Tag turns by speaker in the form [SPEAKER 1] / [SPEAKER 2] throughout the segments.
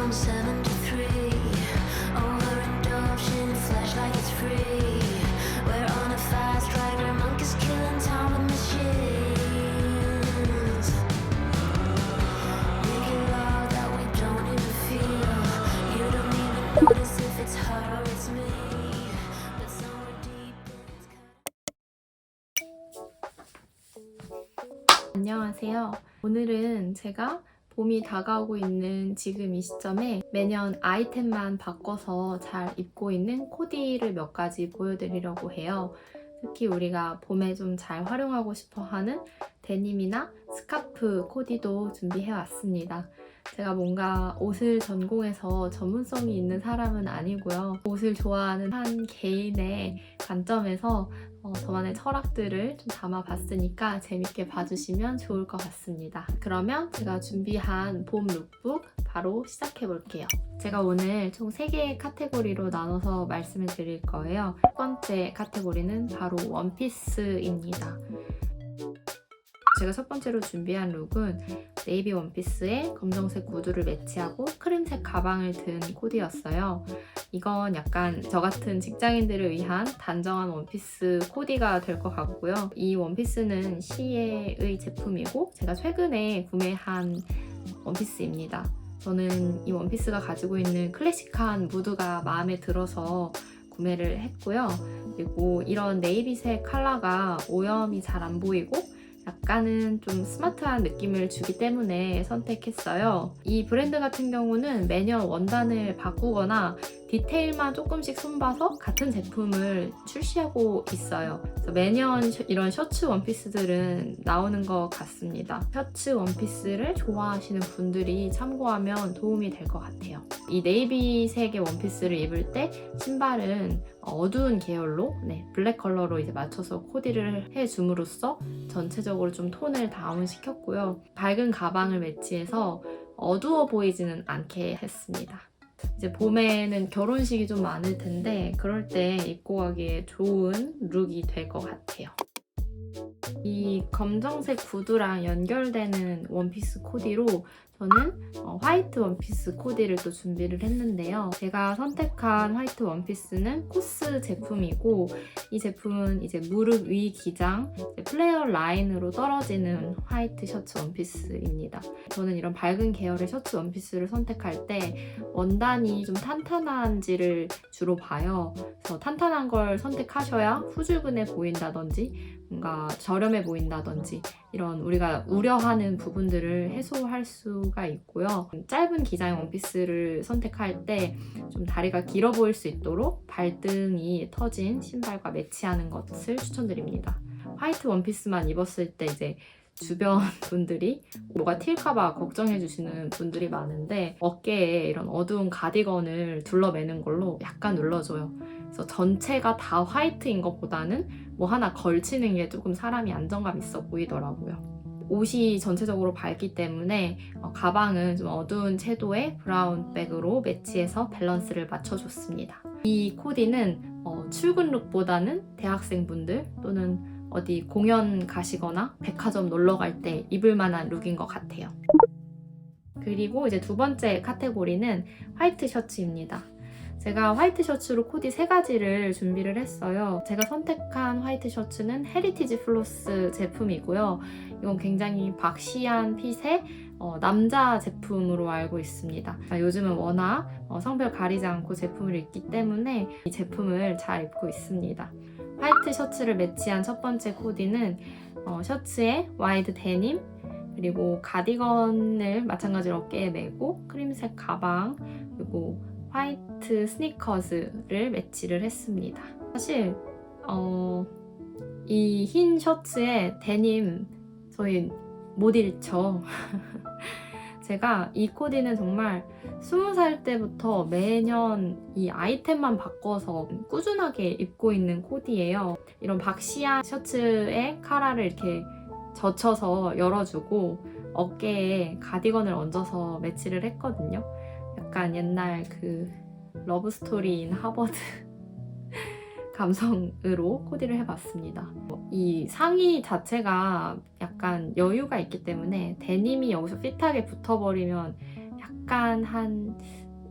[SPEAKER 1] from 7 to 3. Overindulged in flesh like it's free. We're on a fast ride where monkeys killing time with machines. Make it love that we don't even feel. You don't even notice if it's her or it's me. But somewhere deep in
[SPEAKER 2] 안녕하세요. 오늘은 제가 봄이 다가오고 있는 지금 이 시점에 매년 아이템만 바꿔서 잘 입고 있는 코디를 몇 가지 보여드리려고 해요. 특히 우리가 봄에 좀 잘 활용하고 싶어 하는 데님이나 스카프 코디도 준비해 왔습니다. 제가 뭔가 옷을 전공해서 전문성이 있는 사람은 아니고요. 옷을 좋아하는 한 개인의 관점에서 저만의 철학들을 좀 담아봤으니까 재밌게 봐주시면 좋을 것 같습니다. 그러면 제가 준비한 봄 룩북 바로 시작해볼게요. 제가 오늘 총 3개의 카테고리로 나눠서 말씀을 드릴 거예요. 첫 번째 카테고리는 바로 원피스입니다. 제가 첫 번째로 준비한 룩은 네이비 원피스에 검정색 구두를 매치하고 크림색 가방을 든 코디였어요. 이건 약간 저 같은 직장인들을 위한 단정한 원피스 코디가 될 것 같고요. 이 원피스는 시에의 제품이고 제가 최근에 구매한 원피스입니다. 저는 이 원피스가 가지고 있는 클래식한 무드가 마음에 들어서 구매를 했고요. 그리고 이런 네이비색 컬러가 오염이 잘 안 보이고 약간은 좀 스마트한 느낌을 주기 때문에 선택했어요. 이 브랜드 같은 경우는 매년 원단을 바꾸거나 디테일만 조금씩 손봐서 같은 제품을 출시하고 있어요. 그래서 매년 이런 셔츠 원피스들은 나오는 것 같습니다. 셔츠 원피스를 좋아하시는 분들이 참고하면 도움이 될 것 같아요. 이 네이비색의 원피스를 입을 때 신발은 어두운 계열로 블랙 컬러로 이제 맞춰서 코디를 해줌으로써 전체적으로 좀 톤을 다운시켰고요. 밝은 가방을 매치해서 어두워 보이지는 않게 했습니다. 이제 봄에는 결혼식이 좀 많을 텐데 그럴 때 입고 가기에 좋은 룩이 될 것 같아요. 이 검정색 구두랑 연결되는 원피스 코디로 저는 화이트 원피스 코디를 또 준비를 했는데요. 제가 선택한 화이트 원피스는 코스 제품이고 이 제품은 이제 무릎 위 기장, 플레어 라인으로 떨어지는 화이트 셔츠 원피스입니다. 저는 이런 밝은 계열의 셔츠 원피스를 선택할 때 원단이 좀 탄탄한지를 주로 봐요. 그래서 탄탄한 걸 선택하셔야 후줄근해 보인다든지 뭔가 저렴해 보인다든지 이런 우리가 우려하는 부분들을 해소할 수가 있고요. 짧은 기장의 원피스를 선택할 때 좀 다리가 길어 보일 수 있도록 발등이 터진 신발과 매치하는 것을 추천드립니다. 화이트 원피스만 입었을 때 이제 주변 분들이 뭐가 튈까봐 걱정해 주시는 분들이 많은데 어깨에 이런 어두운 가디건을 둘러매는 걸로 약간 눌러줘요. 그래서 전체가 다 화이트인 것보다는 뭐 하나 걸치는 게 조금 사람이 안정감 있어 보이더라고요. 옷이 전체적으로 밝기 때문에 가방은 좀 어두운 채도의 브라운 백으로 매치해서 밸런스를 맞춰줬습니다. 이 코디는 출근 룩보다는 대학생분들 또는 어디 공연 가시거나 백화점 놀러 갈 때 입을 만한 룩인 것 같아요. 그리고 이제 두 번째 카테고리는 화이트 셔츠입니다. 제가 화이트 셔츠로 코디 3가지를 준비를 했어요. 제가 선택한 화이트 셔츠는 헤리티지 플로스 제품이고요. 이건 굉장히 박시한 핏의 남자 제품으로 알고 있습니다. 요즘은 워낙 성별 가리지 않고 제품을 입기 때문에 이 제품을 잘 입고 있습니다. 화이트 셔츠를 매치한 첫 번째 코디는 셔츠에 와이드 데님 그리고 가디건을 마찬가지로 어깨에 메고 크림색 가방 그리고 화이트 스니커즈를 매치를 했습니다. 사실 이 흰 셔츠에 데님 저희 못 잃죠. 제가 이 코디는 정말 20살 때부터 매년 이 아이템만 바꿔서 꾸준하게 입고 있는 코디예요. 이런 박시아 셔츠에 카라를 이렇게 젖혀서 열어주고 어깨에 가디건을 얹어서 매치를 했거든요. 약간 옛날 그 러브스토리인 하버드 감성으로 코디를 해봤습니다. 이 상의 자체가 약간 여유가 있기 때문에 데님이 여기서 핏하게 붙어버리면 약간 한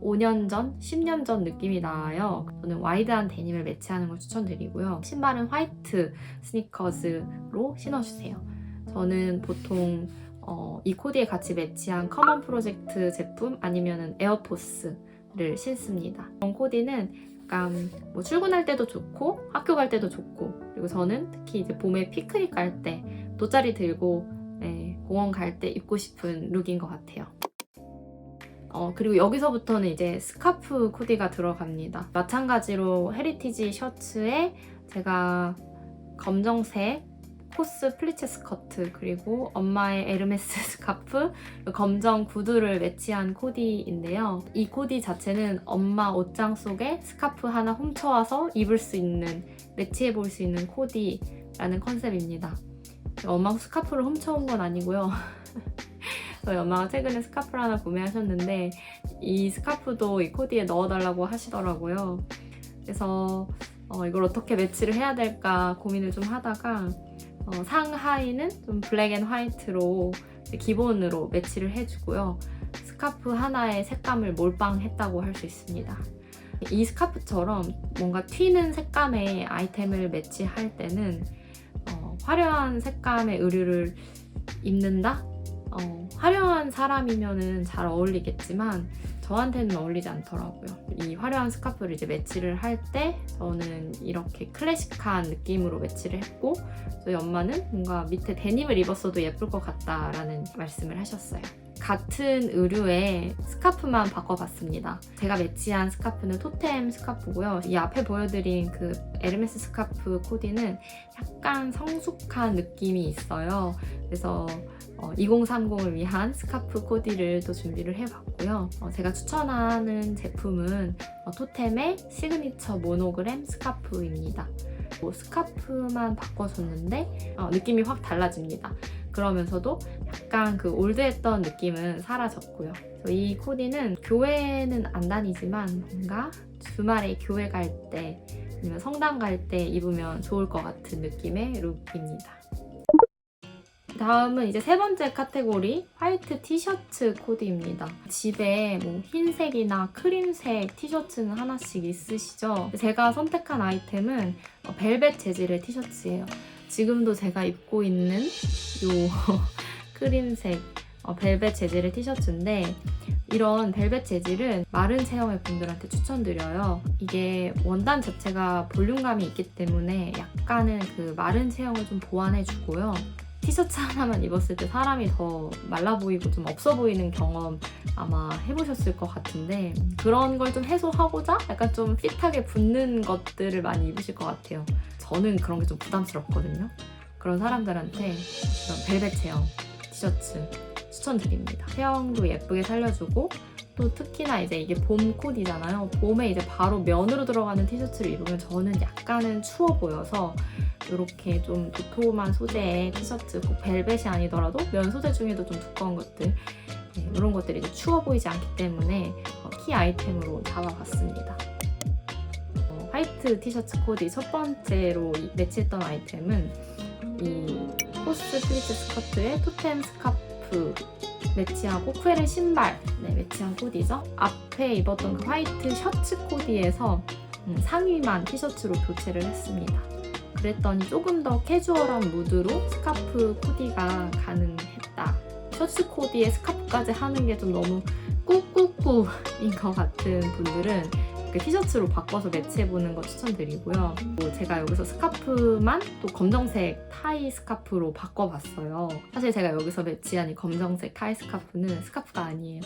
[SPEAKER 2] 5년 전, 10년 전 느낌이 나요. 저는 와이드한 데님을 매치하는 걸 추천드리고요. 신발은 화이트 스니커즈로 신어주세요. 저는 보통 이 코디에 같이 매치한 커먼 프로젝트 제품 아니면은 에어포스를 신습니다. 이런 코디는 약간 뭐 출근할 때도 좋고 학교 갈 때도 좋고, 그리고 저는 특히 이제 봄에 피크닉 갈 때 돗자리 들고 공원 갈 때 입고 싶은 룩인 것 같아요. 그리고 여기서부터는 이제 스카프 코디가 들어갑니다. 마찬가지로 헤리티지 셔츠에 제가 검정색 코스 플리츠 스커트, 그리고 엄마의 에르메스 스카프, 검정 구두를 매치한 코디인데요. 이 코디 자체는 엄마 옷장 속에 스카프 하나 훔쳐와서 입을 수 있는, 매치해 볼 수 있는 코디라는 컨셉입니다. 엄마가 스카프를 훔쳐온 건 아니고요. 저희 엄마가 최근에 스카프를 하나 구매하셨는데 이 스카프도 이 코디에 넣어달라고 하시더라고요. 그래서 이걸 어떻게 매치를 해야 될까 고민을 좀 하다가 상하의는 좀 블랙 앤 화이트로 기본으로 매치를 해주고요. 스카프 하나의 색감을 몰빵했다고 할 수 있습니다. 이 스카프처럼 뭔가 튀는 색감의 아이템을 매치할 때는 화려한 색감의 의류를 입는다? 화려한 사람이면은 잘 어울리겠지만 저한테는 어울리지 않더라고요. 이 화려한 스카프를 이제 매치를 할 때 저는 이렇게 클래식한 느낌으로 매치를 했고, 저희 엄마는 뭔가 밑에 데님을 입었어도 예쁠 것 같다라는 말씀을 하셨어요. 같은 의류에 스카프만 바꿔봤습니다. 제가 매치한 스카프는 토템 스카프고요. 이 앞에 보여드린 그 에르메스 스카프 코디는 약간 성숙한 느낌이 있어요. 그래서 2030을 위한 스카프 코디를 또 준비를 해봤고요. 제가 추천하는 제품은 토템의 시그니처 모노그램 스카프입니다. 스카프만 바꿔줬는데 느낌이 확 달라집니다. 그러면서도 약간 그 올드했던 느낌은 사라졌고요. 이 코디는 교회는 안 다니지만 뭔가 주말에 교회 갈 때 아니면 성당 갈 때 입으면 좋을 것 같은 느낌의 룩입니다. 다음은 이제 세 번째 카테고리 화이트 티셔츠 코디입니다. 집에 뭐 흰색이나 크림색 티셔츠는 하나씩 있으시죠? 제가 선택한 아이템은 벨벳 재질의 티셔츠예요. 지금도 제가 입고 있는 요 크림색 벨벳 재질의 티셔츠인데, 이런 벨벳 재질은 마른 체형의 분들한테 추천드려요. 이게 원단 자체가 볼륨감이 있기 때문에 약간은 그 마른 체형을 좀 보완해주고요. 티셔츠 하나만 입었을 때 사람이 더 말라 보이고 좀 없어 보이는 경험 아마 해보셨을 것 같은데, 그런 걸 좀 해소하고자 약간 좀 핏하게 붙는 것들을 많이 입으실 것 같아요. 저는 그런 게 좀 부담스럽거든요. 그런 사람들한테 이런 벨벳 체형 티셔츠 추천드립니다. 체형도 예쁘게 살려주고, 또 특히나 이제 이게 봄 코디잖아요. 봄에 이제 바로 면으로 들어가는 티셔츠를 입으면 저는 약간은 추워 보여서 이렇게 좀 도톰한 소재의 티셔츠, 꼭 벨벳이 아니더라도 면 소재 중에도 좀 두꺼운 것들, 이런 것들이 이제 추워 보이지 않기 때문에 키 아이템으로 잡아봤습니다. 화이트 티셔츠 코디 첫 번째로 매치했던 아이템은 이 코스 플리츠 스커트에 토템 스카프 매치하고 쿠에르 신발 매치한 코디죠. 앞에 입었던 그 화이트 셔츠 코디에서 상의만 티셔츠로 교체를 했습니다. 그랬더니 조금 더 캐주얼한 무드로 스카프 코디가 가능했다. 셔츠 코디에 스카프까지 하는 게 좀 너무 꾹꾹꾹인 것 같은 분들은 티셔츠로 바꿔서 매치해보는 거 추천드리고요. 제가 여기서 스카프만 또 검정색 타이 스카프로 바꿔봤어요. 사실 제가 여기서 매치한 이 검정색 타이 스카프는 스카프가 아니에요.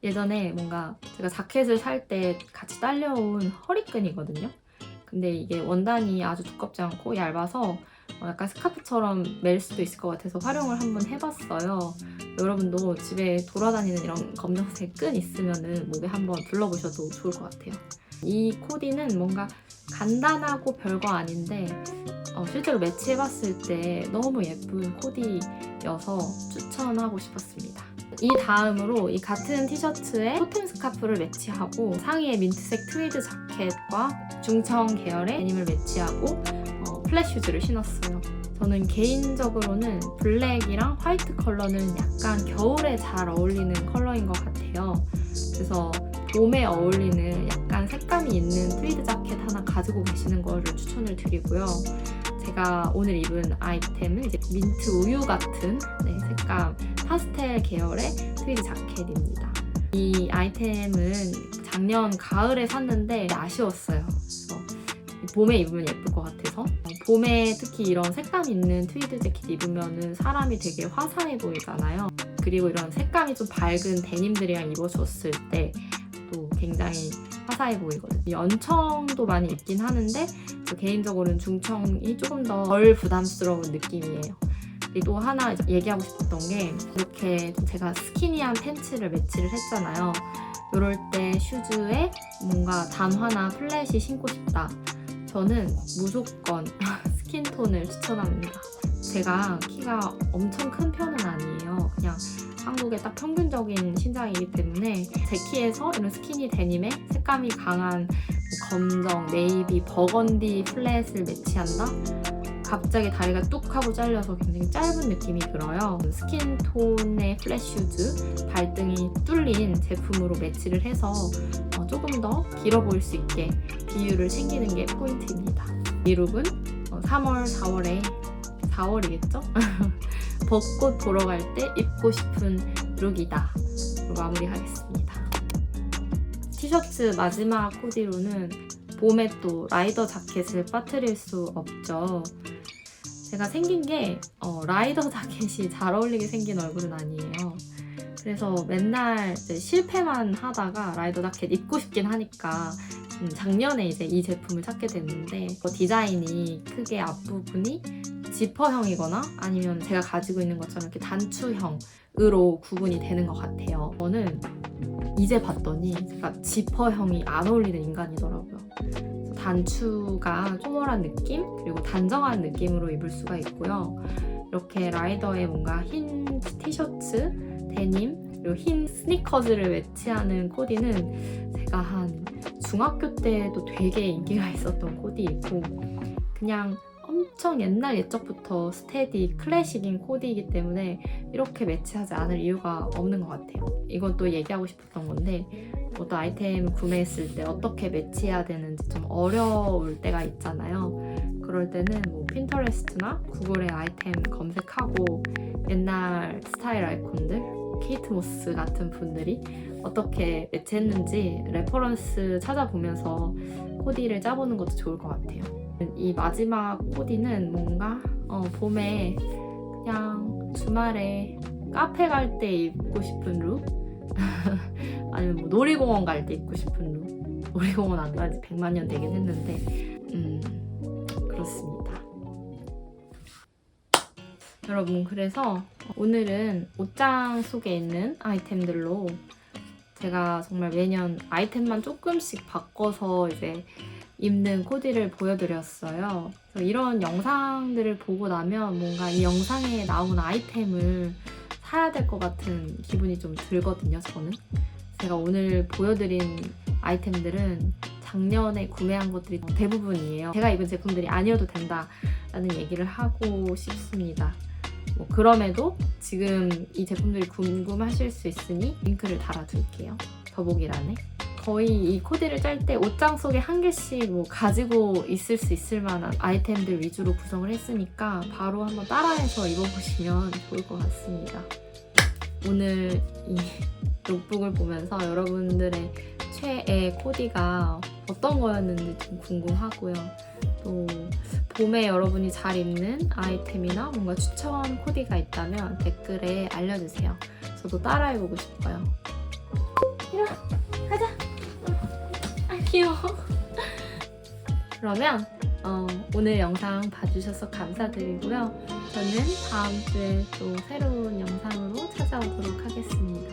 [SPEAKER 2] 예전에 뭔가 제가 자켓을 살 때 같이 딸려온 허리끈이거든요. 근데 이게 원단이 아주 두껍지 않고 얇아서 약간 스카프처럼 멜 수도 있을 것 같아서 활용을 한번 해봤어요. 여러분도 집에 돌아다니는 이런 검정색 끈 있으면은 목에 한번 둘러보셔도 좋을 것 같아요. 이 코디는 뭔가 간단하고 별거 아닌데 실제로 매치해봤을 때 너무 예쁜 코디여서 추천하고 싶었습니다. 이 다음으로 이 같은 티셔츠에 토템 스카프를 매치하고 상의에 민트색 트위드 자켓과 중청 계열의 데님을 매치하고 플랫 슈즈를 신었어요. 저는 개인적으로는 블랙이랑 화이트 컬러는 약간 겨울에 잘 어울리는 컬러인 것 같아요. 그래서 봄에 어울리는 약간 색감이 있는 트위드 자켓 하나 가지고 계시는 거를 추천을 드리고요. 제가 오늘 입은 아이템은 이제 민트 우유 같은 색감 파스텔 계열의 트위드 자켓입니다. 이 아이템은 작년 가을에 샀는데 아쉬웠어요. 그래서 봄에 입으면 예쁠 것 같아서 봄에 특히 이런 색감 있는 트위드 재킷 입으면 사람이 되게 화사해 보이잖아요. 그리고 이런 색감이 좀 밝은 데님들이랑 입어줬을 때 또 굉장히 화사해 보이거든요. 연청도 많이 입긴 하는데 개인적으로는 중청이 조금 더 덜 부담스러운 느낌이에요. 그리고 또 하나 얘기하고 싶었던 게 이렇게 제가 스키니한 팬츠를 매치를 했잖아요. 이럴 때 슈즈에 뭔가 단화나 플랫이 신고 싶다. 저는 무조건 스킨톤을 추천합니다. 제가 키가 엄청 큰 편은 아니에요. 그냥 한국의 딱 평균적인 신장이기 때문에 제 키에서 이런 스키니 데님에 색감이 강한 검정, 네이비, 버건디 플랫을 매치한다? 갑자기 다리가 뚝 하고 잘려서 굉장히 짧은 느낌이 들어요. 스킨톤의 플랫 슈즈, 발등이 뚫린 제품으로 매치를 해서 조금 더 길어 보일 수 있게 비율을 챙기는 게 포인트입니다. 이 룩은 3월, 4월이겠죠? 벚꽃 보러 갈 때 입고 싶은 룩이다. 로 마무리하겠습니다. 티셔츠 마지막 코디로는 봄에 또 라이더 자켓을 빠뜨릴 수 없죠. 제가 생긴 게 라이더 자켓이 잘 어울리게 생긴 얼굴은 아니에요. 그래서 맨날 이제 실패만 하다가 라이더 자켓 입고 싶긴 하니까 작년에 이제 이 제품을 찾게 됐는데 디자인이 크게 앞부분이 지퍼형이거나 아니면 제가 가지고 있는 것처럼 이렇게 단추형으로 구분이 되는 것 같아요. 저는 이제 봤더니 제가 지퍼형이 안 어울리는 인간이더라고요. 그래서 단추가 쪼멀한 느낌 그리고 단정한 느낌으로 입을 수가 있고요. 이렇게 라이더에 뭔가 흰 티셔츠, 데님 그리고 흰 스니커즈를 매치하는 코디는 제가 한 중학교 때도 되게 인기가 있었던 코디이고 그냥 엄청 옛날 옛적부터 스테디, 클래식인 코디이기 때문에 이렇게 매치하지 않을 이유가 없는 것 같아요. 이건 또 얘기하고 싶었던 건데 어떤 아이템 구매했을 때 어떻게 매치해야 되는지 좀 어려울 때가 있잖아요. 그럴 때는 뭐 핀터레스트나 구글에 아이템 검색하고 옛날 스타일 아이콘들, 케이트 모스 같은 분들이 어떻게 매치했는지 레퍼런스 찾아보면서 코디를 짜보는 것도 좋을 것 같아요. 이 마지막 코디는 뭔가 봄에 그냥 주말에 카페 갈 때 입고 싶은 룩 아니면 뭐 놀이공원 갈 때 입고 싶은 룩 놀이공원 안 간지 100만 년 되긴 했는데 그렇습니다. 여러분 그래서 오늘은 옷장 속에 있는 아이템들로 제가 정말 매년 아이템만 조금씩 바꿔서 이제 입는 코디를 보여드렸어요. 그래서 이런 영상들을 보고 나면 뭔가 이 영상에 나온 아이템을 사야 될 것 같은 기분이 좀 들거든요, 저는. 제가 오늘 보여드린 아이템들은 작년에 구매한 것들이 대부분이에요. 제가 입은 제품들이 아니어도 된다라는 얘기를 하고 싶습니다. 뭐 그럼에도 지금 이 제품들이 궁금하실 수 있으니 링크를 달아둘게요. 더보기란에. 거의 이 코디를 짤 때 옷장 속에 한 개씩 뭐 가지고 있을 수 있을 만한 아이템들 위주로 구성을 했으니까 바로 한번 따라해서 입어보시면 좋을 것 같습니다. 오늘 이 룩북을 보면서 여러분들의 최애 코디가 어떤 거였는지 좀 궁금하고요. 또 봄에 여러분이 잘 입는 아이템이나 뭔가 추천 코디가 있다면 댓글에 알려주세요. 저도 따라해보고 싶어요. 이리 가자. 귀여워. 그러면 오늘 영상 봐주셔서 감사드리고요. 저는 다음 주에 또 새로운 영상으로 찾아오도록 하겠습니다.